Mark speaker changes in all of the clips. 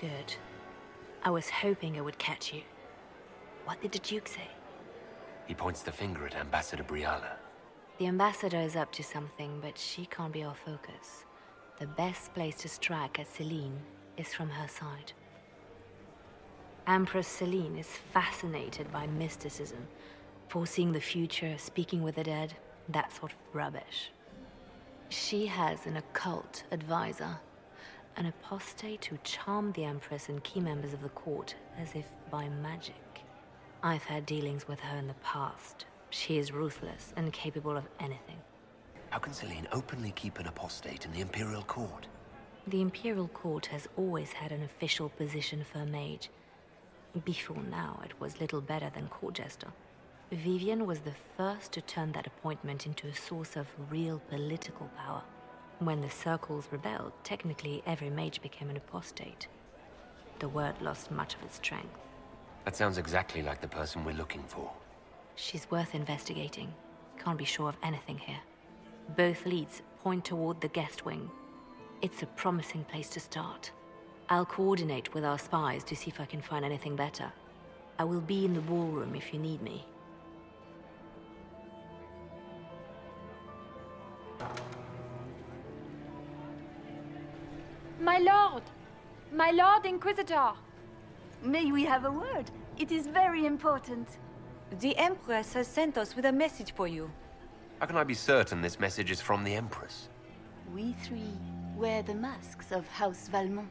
Speaker 1: Good. I was hoping I would catch you. What did the Duke say?
Speaker 2: He points the finger at Ambassador Briala.
Speaker 1: The Ambassador is up to something, but she can't be our focus. The best place to strike at Celine is from her side. Empress Celine is fascinated by mysticism, foreseeing the future, speaking with the dead, that sort of rubbish. She has an occult advisor, an apostate who charmed the Empress and key members of the court as if by magic. I've had dealings with her in the past. She is ruthless and capable of anything.
Speaker 2: How can Celine openly keep an apostate in the Imperial Court?
Speaker 1: The Imperial Court has always had an official position for a mage. Before now, it was little better than court jester. Vivian was the first to turn that appointment into a source of real political power. When the circles rebelled, technically every mage became an apostate. The word lost much of its strength.
Speaker 2: That sounds exactly like the person we're looking for.
Speaker 1: She's worth investigating. Can't be sure of anything here. Both leads point toward the guest wing. It's a promising place to start. I'll coordinate with our spies to see if I can find anything better. I will be in the ballroom if you need me.
Speaker 3: My lord! My lord Inquisitor!
Speaker 4: May we have a word? It is very important.
Speaker 5: The Empress has sent us with a message for you.
Speaker 2: How can I be certain this message is from the Empress?
Speaker 4: We three wear the masks of House Valmont.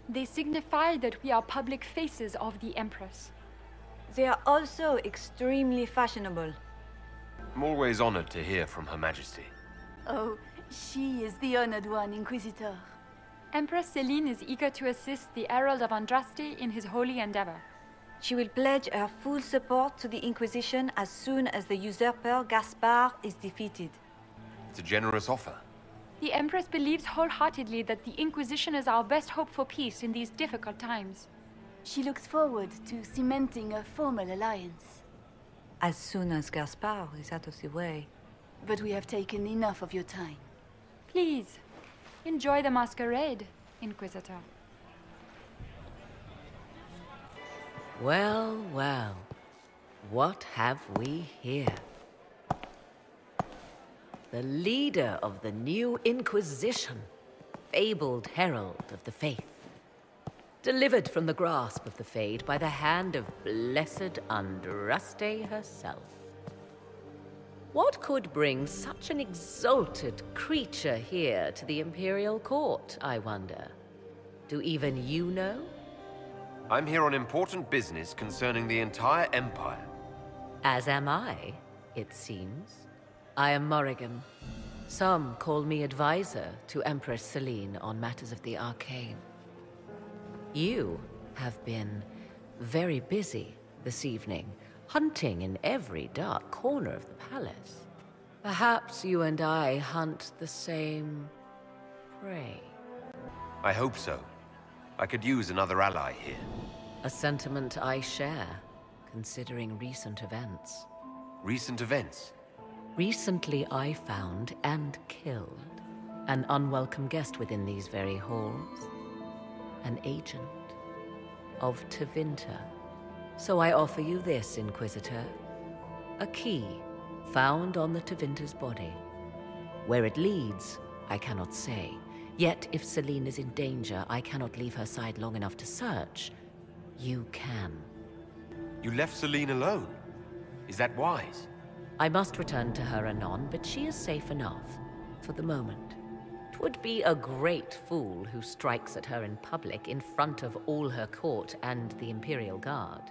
Speaker 3: They signify that we are public faces of the Empress.
Speaker 5: They are also extremely fashionable.
Speaker 2: I'm always honored to hear from Her Majesty.
Speaker 4: Oh, she is the honored one, Inquisitor.
Speaker 3: Empress Celine is eager to assist the Herald of Andraste in his holy endeavor.
Speaker 5: She will pledge her full support to the Inquisition as soon as the usurper Gaspard is defeated.
Speaker 2: It's a generous offer.
Speaker 3: The Empress believes wholeheartedly that the Inquisition is our best hope for peace in these difficult times.
Speaker 4: She looks forward to cementing a formal alliance.
Speaker 5: As soon as Gaspard is out of the way.
Speaker 4: But we have taken enough of your time.
Speaker 3: Please, enjoy the masquerade, Inquisitor.
Speaker 6: Well, well. What have we here? The leader of the new Inquisition, fabled herald of the faith. Delivered from the grasp of the Fade by the hand of blessed Andraste herself. What could bring such an exalted creature here to the Imperial Court, I wonder? Do even you know?
Speaker 2: I'm here on important business concerning the entire Empire.
Speaker 6: As am I, it seems. I am Morrigan. Some call me advisor to Empress Celine on matters of the arcane. You have been very busy this evening, hunting in every dark corner of the palace. Perhaps you and I hunt the same prey.
Speaker 2: I hope so. I could use another ally here.
Speaker 6: A sentiment I share, considering recent events.
Speaker 2: Recent events?
Speaker 6: Recently I found and killed an unwelcome guest within these very halls. An agent of Tevinter. So I offer you this, Inquisitor. A key found on the Tevinter's body. Where it leads, I cannot say. Yet if Celine is in danger, I cannot leave her side long enough to search. You can.
Speaker 2: You left Celine alone? Is that wise?
Speaker 6: I must return to her anon, but she is safe enough, for the moment. 'Twould be a great fool who strikes at her in public in front of all her court and the Imperial Guard.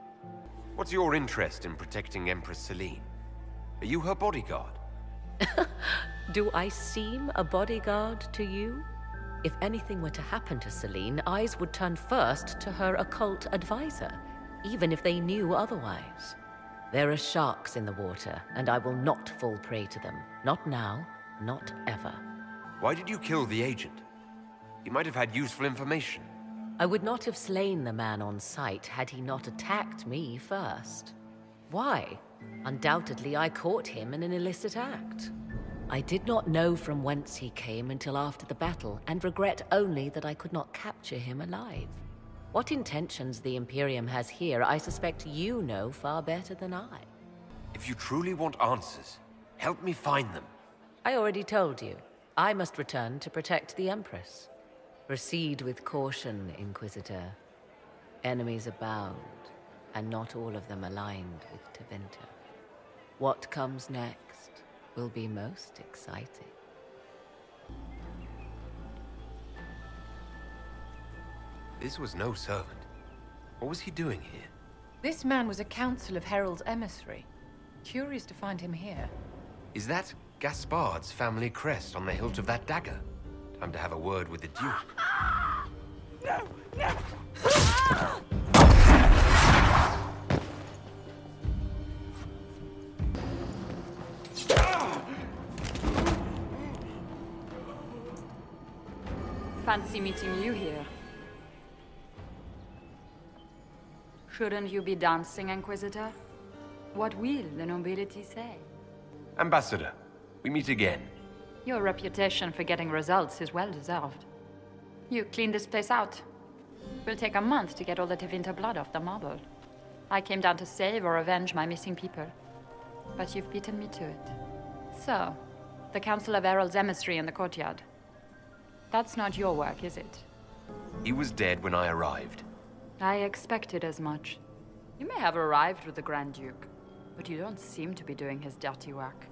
Speaker 2: What's your interest in protecting Empress Celine? Are you her bodyguard?
Speaker 6: Do I seem a bodyguard to you? If anything were to happen to Celine, eyes would turn first to her occult advisor, even if they knew otherwise. There are sharks in the water, and I will not fall prey to them. Not now, not ever.
Speaker 2: Why did you kill the agent? He might have had useful information.
Speaker 6: I would not have slain the man on sight had he not attacked me first. Why? Undoubtedly I caught him in an illicit act. I did not know from whence he came until after the battle, and regret only that I could not capture him alive. What intentions the Imperium has here, I suspect you know far better than I.
Speaker 2: If you truly want answers, help me find them.
Speaker 6: I already told you. I must return to protect the Empress. Proceed with caution, Inquisitor. Enemies abound, and not all of them aligned with Tevinter. What comes next will be most exciting.
Speaker 2: This was no servant. What was he doing here?
Speaker 7: This man was a Council of Herald's emissary. Curious to find him here.
Speaker 2: Is that Gaspard's family crest on the hilt of that dagger? Time to have a word with the Duke.
Speaker 4: No! No!
Speaker 3: Fancy meeting you here. Shouldn't you be dancing, Inquisitor? What will the nobility say?
Speaker 2: Ambassador, we meet again.
Speaker 3: Your reputation for getting results is well deserved. You cleaned this place out. Will take a month to get all the Tevinter blood off the marble. I came down to save or avenge my missing people. But you've beaten me to it. So, the Council of Herald's emissary in the courtyard. That's not your work, is it?
Speaker 2: He was dead when I arrived.
Speaker 3: I expected as much. You may have arrived with the Grand Duke, but you don't seem to be doing his dirty work.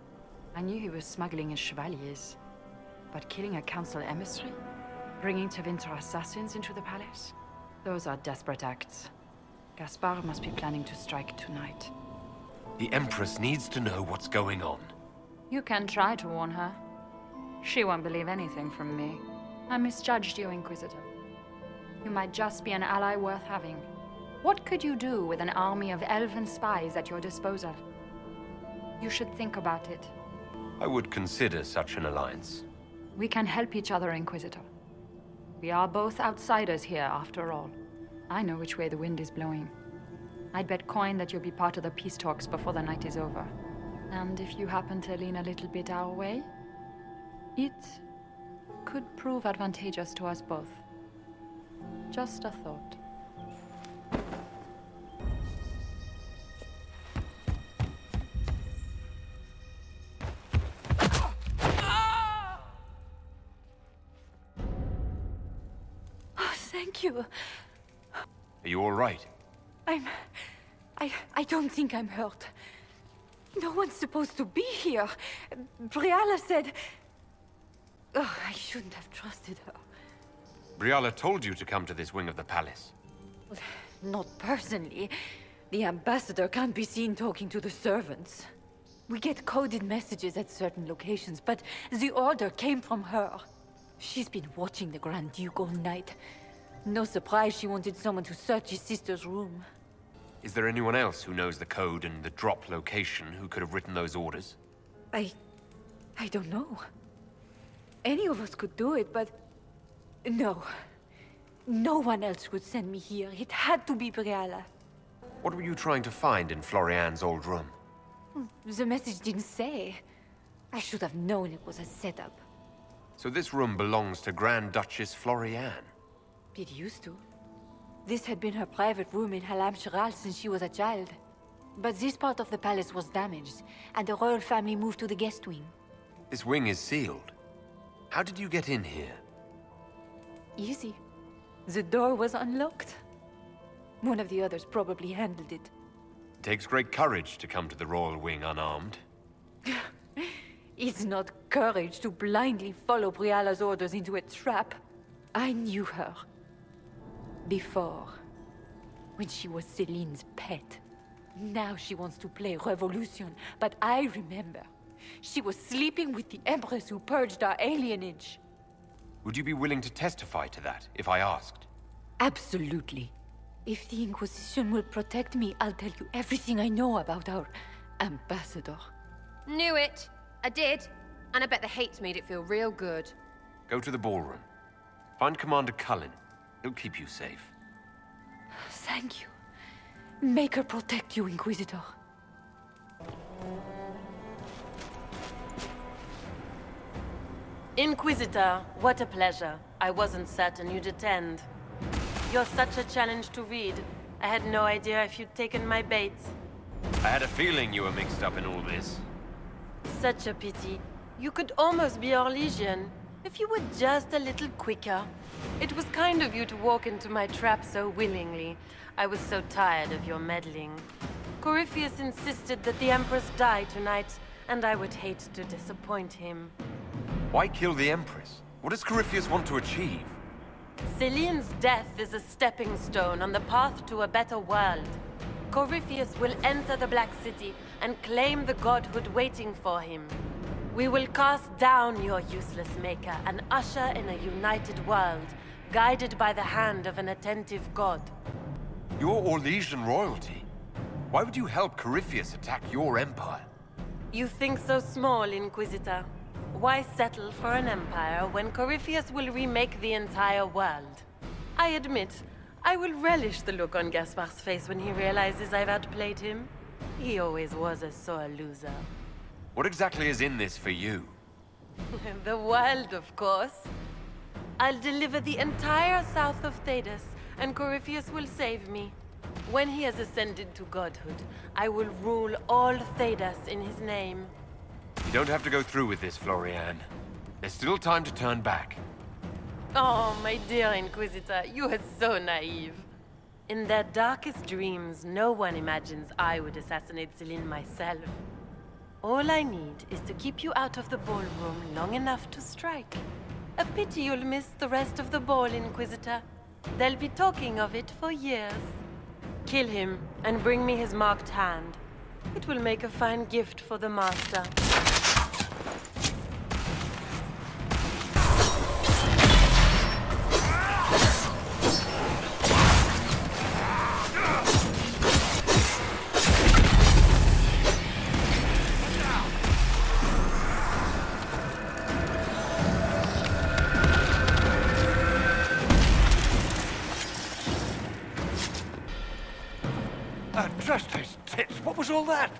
Speaker 3: I knew he was smuggling his chevaliers. But killing a council emissary? Bringing Tevinter assassins into the palace? Those are desperate acts. Gaspard must be planning to strike tonight.
Speaker 2: The Empress needs to know what's going on.
Speaker 3: You can try to warn her. She won't believe anything from me. I misjudged you, Inquisitor. You might just be an ally worth having. What could you do with an army of elven spies at your disposal? You should think about it.
Speaker 2: I would consider such an alliance.
Speaker 3: We can help each other, Inquisitor. We are both outsiders here, after all. I know which way the wind is blowing. I'd bet coin that you'll be part of the peace talks before the night is over. And if you happen to lean a little bit our way, it could prove advantageous to us both. Just a thought.
Speaker 4: Oh, thank you.
Speaker 2: Are you all right?
Speaker 4: I don't think I'm hurt. No one's supposed to be here. Briala said... Oh, I shouldn't have trusted her.
Speaker 2: Briala told you to come to this wing of the palace.
Speaker 4: Not personally. The ambassador can't be seen talking to the servants. We get coded messages at certain locations, but the order came from her. She's been watching the Grand Duke all night. No surprise she wanted someone to search his sister's room.
Speaker 2: Is there anyone else who knows the code and the drop location who could have written those orders?
Speaker 4: I don't know. Any of us could do it, but... No. No one else would send me here. It had to be Briala.
Speaker 2: What were you trying to find in Florian's old room?
Speaker 4: The message didn't say. I should have known it was a setup.
Speaker 2: So this room belongs to Grand Duchess Florian?
Speaker 4: It used to. This had been her private room in Halam-Shiral since she was a child. But this part of the palace was damaged, and the royal family moved to the guest wing.
Speaker 2: This wing is sealed. How did you get in here?
Speaker 4: Easy. The door was unlocked. One of the others probably handled it.
Speaker 2: It takes great courage to come to the royal wing unarmed.
Speaker 4: It's not courage to blindly follow Briala's orders into a trap. I knew her. Before. When she was Celine's pet. Now she wants to play revolution, but I remember. She was sleeping with the Empress who purged our alienage.
Speaker 2: Would you be willing to testify to that, if I asked?
Speaker 4: Absolutely. If the Inquisition will protect me, I'll tell you everything I know about our ambassador.
Speaker 8: Knew it. I did. And I bet the hate's made it feel real good.
Speaker 2: Go to the ballroom. Find Commander Cullen. He'll keep you safe.
Speaker 4: Thank you. Make her protect you, Inquisitor.
Speaker 9: Inquisitor, what a pleasure. I wasn't certain you'd attend. You're such a challenge to read. I had no idea if you'd taken my bait.
Speaker 2: I had a feeling you were mixed up in all this.
Speaker 9: Such a pity. You could almost be Orlesian, if you were just a little quicker. It was kind of you to walk into my trap so willingly. I was so tired of your meddling. Corypheus insisted that the Empress die tonight, and I would hate to disappoint him.
Speaker 2: Why kill the Empress? What does Corypheus want to achieve?
Speaker 9: Celine's death is a stepping stone on the path to a better world. Corypheus will enter the Black City and claim the godhood waiting for him. We will cast down your useless maker and usher in a united world, guided by the hand of an attentive god.
Speaker 2: You're Orlesian royalty. Why would you help Corypheus attack your empire?
Speaker 9: You think so small, Inquisitor. Why settle for an empire when Corypheus will remake the entire world? I admit, I will relish the look on Gaspard's face when he realizes I've outplayed him. He always was a sore loser.
Speaker 2: What exactly is in this for you?
Speaker 9: The world, of course. I'll deliver the entire south of Thedas, and Corypheus will save me. When he has ascended to godhood, I will rule all Thedas in his name.
Speaker 2: You don't have to go through with this, Florian. There's still time to turn back.
Speaker 9: Oh, my dear Inquisitor, you are so naive. In their darkest dreams, no one imagines I would assassinate Celine myself. All I need is to keep you out of the ballroom long enough to strike. A pity you'll miss the rest of the ball, Inquisitor. They'll be talking of it for years. Kill him, and bring me his marked hand. It will make a fine gift for the Master.
Speaker 10: Just those tits. What was all that?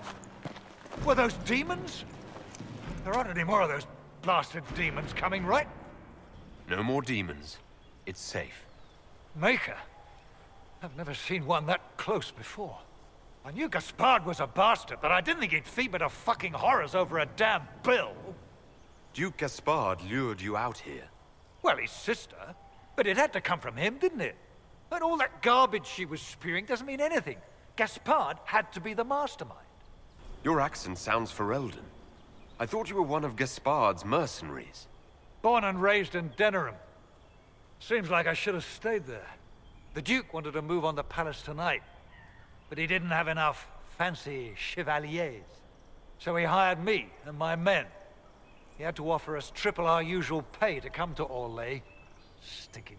Speaker 10: Were those demons? There aren't any more of those blasted demons coming, right?
Speaker 2: No more demons. It's safe.
Speaker 10: Maker? I've never seen one that close before. I knew Gaspard was a bastard, but I didn't think he'd feed to fucking horrors over a damn bill.
Speaker 2: Duke Gaspard lured you out here.
Speaker 10: Well, his sister. But it had to come from him, didn't it? And all that garbage she was spewing doesn't mean anything. Gaspard had to be the mastermind.
Speaker 2: Your accent sounds Ferelden. I thought you were one of Gaspard's mercenaries.
Speaker 10: Born and raised in Denerim. Seems like I should have stayed there. The Duke wanted to move on the palace tonight, but he didn't have enough fancy chevaliers. So he hired me and my men. He had to offer us triple our usual pay to come to Orlais. Stinking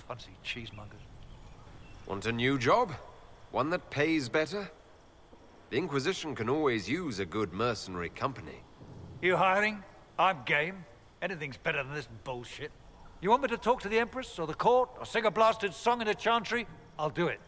Speaker 10: punsy cheesemongers.
Speaker 2: Want a new job? One that pays better? The Inquisition can always use a good mercenary company.
Speaker 10: You hiring? I'm game. Anything's better than this bullshit. You want me to talk to the Empress or the court or sing a blasted song in a chantry? I'll do it.